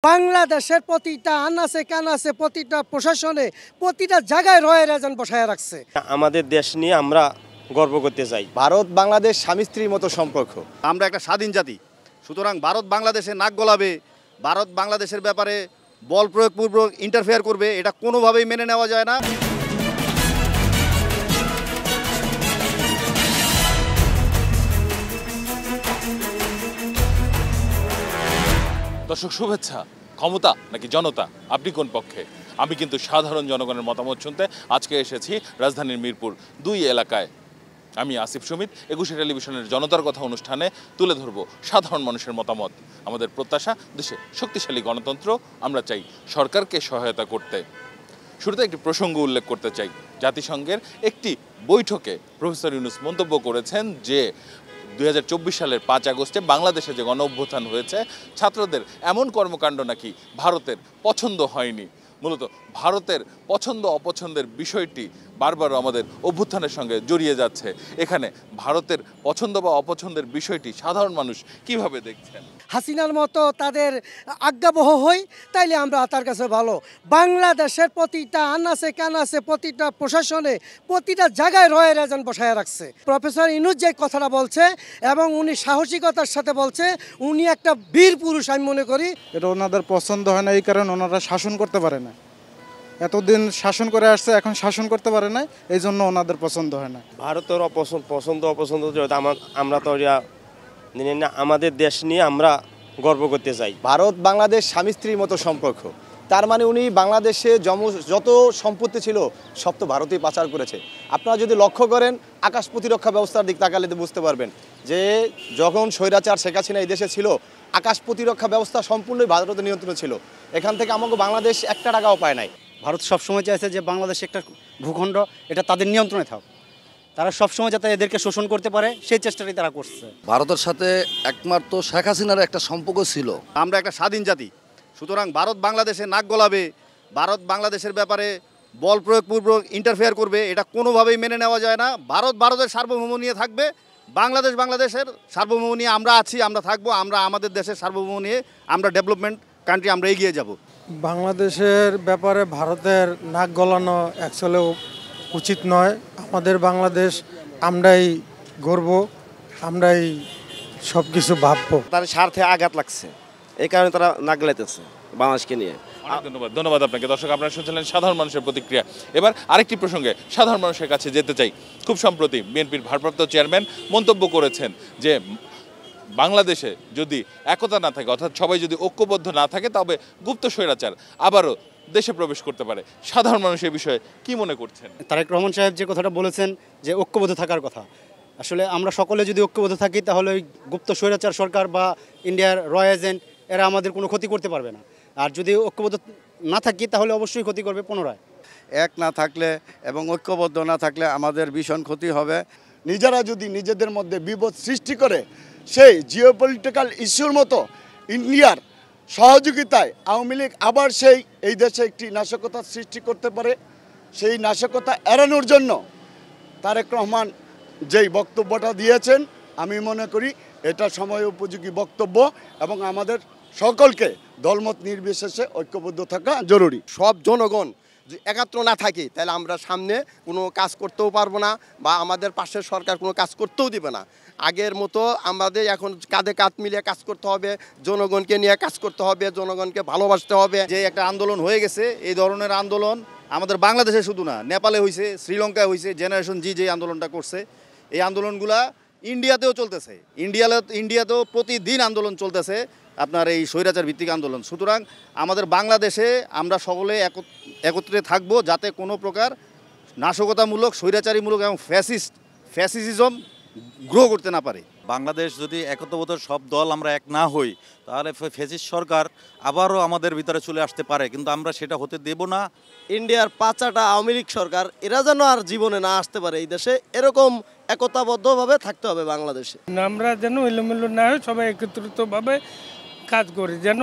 বাংলাদেশের প্রতিটা আনাচে কানাচে প্রতিটা প্রশাসনে প্রতিটা জায়গায় রয়ের এজেন্ট বসায় রাখছে। আমাদের দেশ নিয়ে আমরা গর্ব করতে চাই। ভারত বাংলাদেশ স্বামী স্ত্রীর মতো সম্পর্ক। আমরা একটা স্বাধীন জাতি, সুতরাং ভারত বাংলাদেশে নাক গলাবে, ভারত বাংলাদেশের ব্যাপারে বল প্রয়োগপূর্বক ইন্টারফেয়ার করবে, এটা কোনোভাবেই মেনে নেওয়া যায় না। দর্শক শুভেচ্ছা। ক্ষমতা নাকি জনতা, আপনি কোন পক্ষে? আমি কিন্তু সাধারণ জনগণের মতামত শুনতে আজকে এসেছি রাজধানীর মিরপুর ২ এলাকায়। আমি আসিফ সুমিত, একুশে টেলিভিশনের জনতার কথা অনুষ্ঠানে তুলে ধরব সাধারণ মানুষের মতামত। আমাদের প্রত্যাশা দেশে শক্তিশালী গণতন্ত্র, আমরা চাই সরকারকে সহায়তা করতে। শুরুতে একটি প্রসঙ্গ উল্লেখ করতে চাই। জাতিসংঘের একটি বৈঠকে প্রফেসর ইউনূস মন্তব্য করেছেন যে ২০২৪ সালের ৫ আগস্টে বাংলাদেশে যে গণ অভ্যুত্থান হয়েছে, ছাত্রদের এমন কর্মকাণ্ড নাকি ভারতের পছন্দ হয়নি। মূলত ভারতের পছন্দ অপছন্দের বিষয়টি বারবার আমাদের অভ্যুত্থানের সঙ্গে জড়িয়ে যাচ্ছে। এখানে ভারতের পছন্দ বা অপছন্দের বিষয়টি সাধারণ মানুষ কিভাবে দেখছেন? হাসিনার মতো তাদের আজ্ঞাবহ হই, তাইলে আমরা তার কাছে ভালো। বাংলাদেশের প্রতিটা আনাচে কানাচে প্রতিটা প্রশাসনে প্রতিটা জায়গায় রয়ের এজেন্ট বসায় রাখছে। প্রফেসর ইউনূস যে কথাটা বলছে এবং উনি সাহসিকতার সাথে বলছে, উনি একটা বীর পুরুষ আমি মনে করি। এটা ওনাদের পছন্দ হয় না, এই কারণে ওনারা শাসন করতে পারে না। এতদিন শাসন করে আসছে, এখন শাসন করতে পারে না, এই জন্য ওনাদের পছন্দ হয় না। ভারতের পছন্দ অপছন্দ আমরা তো আমাদের দেশ নিয়ে আমরা গর্ব করতে চাই। ভারত বাংলাদেশ স্বামী স্ত্রীর মতো সম্পর্ক। তার মানে উনি বাংলাদেশে যত সম্পত্তি ছিল সব তো ভারতেই পাচার করেছে। আপনারা যদি লক্ষ্য করেন আকাশ প্রতিরক্ষা ব্যবস্থার দিক তাকালে বুঝতে পারবেন যে যখন স্বৈরাচার শেখ হাসিনা এই দেশে ছিল, আকাশ প্রতিরক্ষা ব্যবস্থা সম্পূর্ণই ভারতের নিয়ন্ত্রণে ছিল। এখান থেকে আমাকে বাংলাদেশ একটা টাকাও পায় নাই। ভারত সবসময় চাইছে যে বাংলাদেশ একটা ভূখণ্ড, এটা তাদের নিয়ন্ত্রণে থাক। তারা সবসময় যাতে এদেরকে শোষণ করতে পারে সেই চেষ্টাটাই তারা করছে। ভারতের সাথে একমাত্র শেখ হাসিনার একটা সম্পর্ক ছিল। আমরা একটা স্বাধীন জাতি, সুতরাং ভারত বাংলাদেশে নাক গলাবে, ভারত বাংলাদেশের ব্যাপারে বল প্রয়োগপূর্বক ইন্টারফেয়ার করবে, এটা কোনোভাবেই মেনে নেওয়া যায় না। ভারতের সার্বভৌম নিয়ে থাকবে, বাংলাদেশের সার্বভৌম নিয়ে আমরা আছি, আমরা থাকবো। আমরা আমাদের দেশের সার্বভৌম নিয়ে আমরা ডেভেলপমেন্ট কান্ট্রি, আমরা এগিয়ে যাব। বাংলাদেশের ব্যাপারে ভারতের নাক গলানো অ্যাকচুয়ালি উচিত নয়। আমাদের বাংলাদেশ, আমরাই গর্ব, আমরাই সব কিছু ভাববো। তার স্বার্থে আঘাত লাগছে, এই কারণে তারা নাগলাইতেছে বাংলাদেশকে নিয়ে। ধন্যবাদ আপনাকে। দর্শক, আপনারা শুনছিলেন সাধারণ মানুষের প্রতিক্রিয়া। এবার আরেকটি প্রসঙ্গে সাধারণ মানুষের কাছে যেতে চাই। খুব সম্প্রতি বিএনপির ভারপ্রাপ্ত চেয়ারম্যান মন্তব্য করেছেন যে বাংলাদেশে যদি একতা না থাকে, অর্থাৎ সবাই যদি ঐক্যবদ্ধ না থাকে, তবে গুপ্ত স্বৈরাচার আবারও দেশে প্রবেশ করতে পারে। সাধারণ মানুষ এই বিষয়ে কি মনে করছেন? তারেক রহমান সাহেব যে কথাটা বলেছেন যে ঐক্যবদ্ধ থাকার কথা, আসলে আমরা সকলে যদি ঐক্যবদ্ধ থাকি তাহলে ওই গুপ্ত স্বৈরাচার সরকার বা ইন্ডিয়ার র এজেন্ট এরা আমাদের কোনো ক্ষতি করতে পারবে না। আর যদি ঐক্যবদ্ধ না থাকি তাহলে অবশ্যই ক্ষতি করবে পুনরায়। এক না থাকলে এবং ঐক্যবদ্ধ না থাকলে আমাদের ভীষণ ক্ষতি হবে। নিজেরা যদি নিজেদের মধ্যে বিপদ সৃষ্টি করে, সেই জিওপলিটিক্যাল ইস্যুর মতো ইন্ডিয়ার সহযোগিতায় আওয়ামী লীগ আবার এই দেশে একটি নাশকতার সৃষ্টি করতে পারে। সেই নাশকতা এড়ানোর জন্য তারেক রহমান যেই বক্তব্যটা দিয়েছেন, আমি মনে করি এটা সময় উপযোগী বক্তব্য এবং আমাদের সকলকে দলমত নির্বিশেষে ঐক্যবদ্ধ থাকা জরুরি। সব জনগণ যদি একাত্র না থাকে তাহলে আমরা সামনে কোনো কাজ করতেও পারবো না, বা আমাদের পাশের সরকার কোনো কাজ করতেও দিবে না। আগের মতো আমাদের এখন কাঁধে কাঁধ মিলিয়ে কাজ করতে হবে, জনগণকে নিয়ে কাজ করতে হবে, জনগণকে ভালোবাসতে হবে। যে একটা আন্দোলন হয়ে গেছে, এই ধরনের আন্দোলন আমাদের বাংলাদেশে শুধু না, নেপালে হয়েছে, শ্রীলঙ্কায় হয়েছে, জেনারেশন জি যে আন্দোলনটা করছে, এই আন্দোলনগুলা ইন্ডিয়াতেও চলতেছে। ইন্ডিয়াতেও প্রতিদিন আন্দোলন চলতেছে, আপনার এই স্বৈরাচার ভিত্তিক আন্দোলন। সুতরাং আমাদের বাংলাদেশে আমরা সকলে একত্রে থাকবো, যাতে কোনো প্রকার নাশকতামূলক, স্বৈরাচারীমূলক এবং ফ্যাসিজম গ্রো করতে না পারে। বাংলাদেশ যদি একতাবদ্ধ সব দল আমরা এক না হই, তাহলে ফ্যাসিস্ট সরকার আবারও আমাদের ভিতরে চলে আসতে পারে, কিন্তু আমরা সেটা হতে দেব না। ইন্ডিয়ার পাঁচাটা আওয়ামী লীগ সরকার, এরা যেন আর জীবনে না আসতে পারে এই দেশে, এরকম একতাবদ্ধভাবে থাকতে হবে বাংলাদেশে। আমরা যেন এলোমেলো না হয়, সবাই একত্রিতভাবে কাজ করি, যেন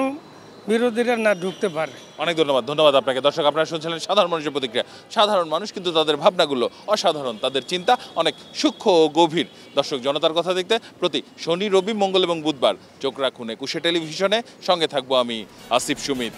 বিরোধীরা না ঢুকতে পারে। অনেক ধন্যবাদ আপনাকে। দর্শক, আপনারা শুনছিলেন সাধারণ মানুষের প্রতিক্রিয়া। সাধারণ মানুষ কিন্তু তাদের ভাবনাগুলো অসাধারণ, তাদের চিন্তা অনেক সূক্ষ্ম ও গভীর। দর্শক, জনতার কথা দেখতে প্রতি শনি, রবি, মঙ্গল এবং বুধবার চোখ রাখুন একুশে টেলিভিশনে। সঙ্গে থাকবো আমি আসিফ সুমিত।